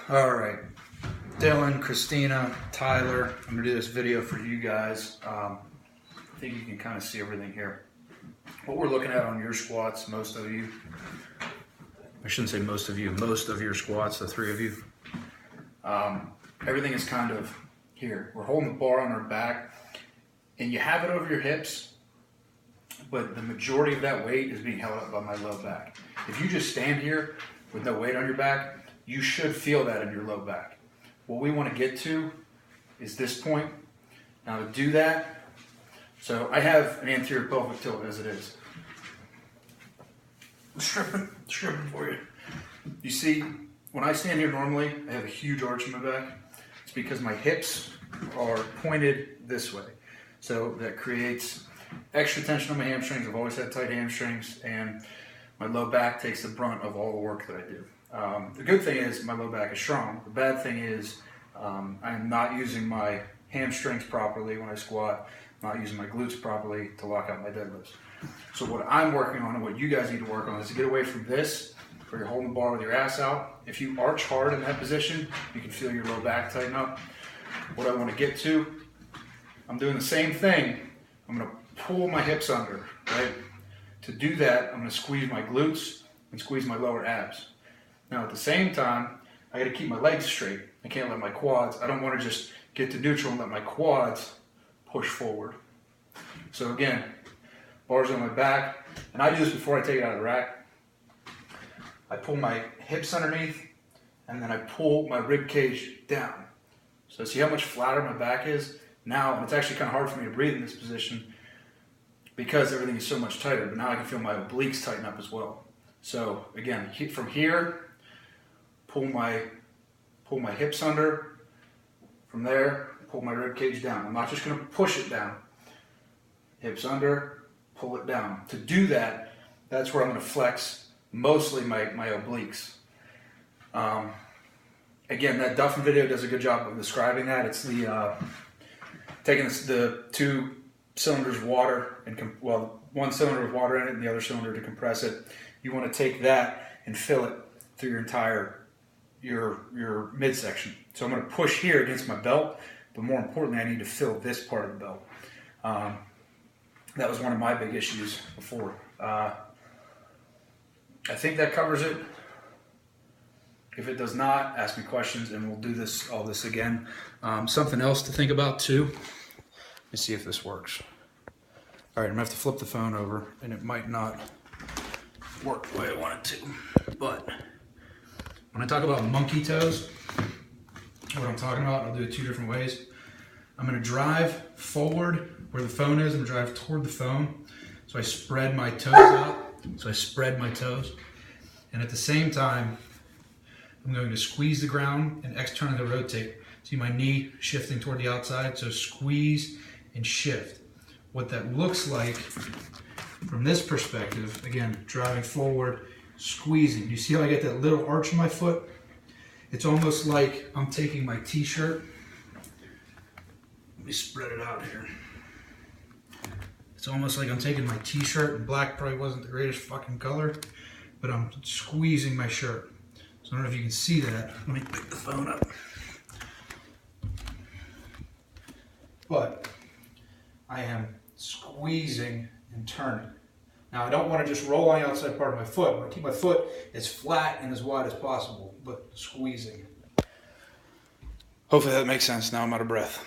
All right, Dylan, Christina, Tyler, I'm gonna do this video for you guys. I think you can kind of see everything here. What we're looking at on your squats, most of you, I shouldn't say most of you, most of your squats, the three of you, everything is kind of here. We're holding the bar on our back and you have it over your hips, but the majority of that weight is being held up by my low back. If you just stand here with no weight on your back, you should feel that in your low back. What we want to get to is this point. Now to do that, so I have an anterior pelvic tilt as it is. Stripping for you. You see, when I stand here normally, I have a huge arch in my back. It's because my hips are pointed this way. So that creates extra tension on my hamstrings. I've always had tight hamstrings, and my low back takes the brunt of all the work that I do. The good thing is my low back is strong. The bad thing is I'm not using my hamstrings properly when I squat, not using my glutes properly to lock out my deadlifts. So what I'm working on and what you guys need to work on is to get away from this, where you're holding the bar with your ass out. If you arch hard in that position, you can feel your low back tighten up. What I want to get to, I'm doing the same thing. I'm going to pull my hips under, right? To do that, I'm going to squeeze my glutes and squeeze my lower abs. Now at the same time, I got to keep my legs straight. I can't let my quads, I don't want to just get to neutral and let my quads push forward. So again, bars on my back, and I do this before I take it out of the rack. I pull my hips underneath, and then I pull my rib cage down. So see how much flatter my back is now, and it's actually kind of hard for me to breathe in this position because everything is so much tighter, but now I can feel my obliques tighten up as well. So again, from here, pull my hips under. From there, pull my rib cage down. I'm not just going to push it down. Hips under, pull it down. To do that, that's where I'm going to flex mostly my obliques. Again, that Duffin video does a good job of describing that. It's the taking the 2 cylinders of water and one cylinder with water in it and the other cylinder to compress it. You want to take that and fill it through your entire your midsection. So I'm going to push here against my belt, but more importantly, I need to fill this part of the belt. That was one of my big issues before. I think that covers it. If it does not, ask me questions and we'll do all this again. Something else to think about too. Let me see if this works. All right, I'm gonna have to flip the phone over and it might not work the way I want it to. But when I talk about monkey toes, what I'm talking about, I'll do it 2 different ways. I'm gonna drive forward where the phone is. I'm gonna drive toward the phone. So I spread my toes out. And at the same time, I'm going to squeeze the ground and externally rotate. See my knee shifting toward the outside, so squeeze and shift. What that looks like from this perspective, again, driving forward, squeezing. You see how I get that little arch in my foot? It's almost like I'm taking my t-shirt. Let me spread it out here. It's almost like I'm taking my t-shirt, and black probably wasn't the greatest fucking color, but I'm squeezing my shirt. So I don't know if you can see that. Let me pick the phone up. But I am squeezing and turning. Now I don't want to just roll on the outside part of my foot. I want to keep my foot as flat and as wide as possible, but squeezing. Hopefully that makes sense. Now I'm out of breath.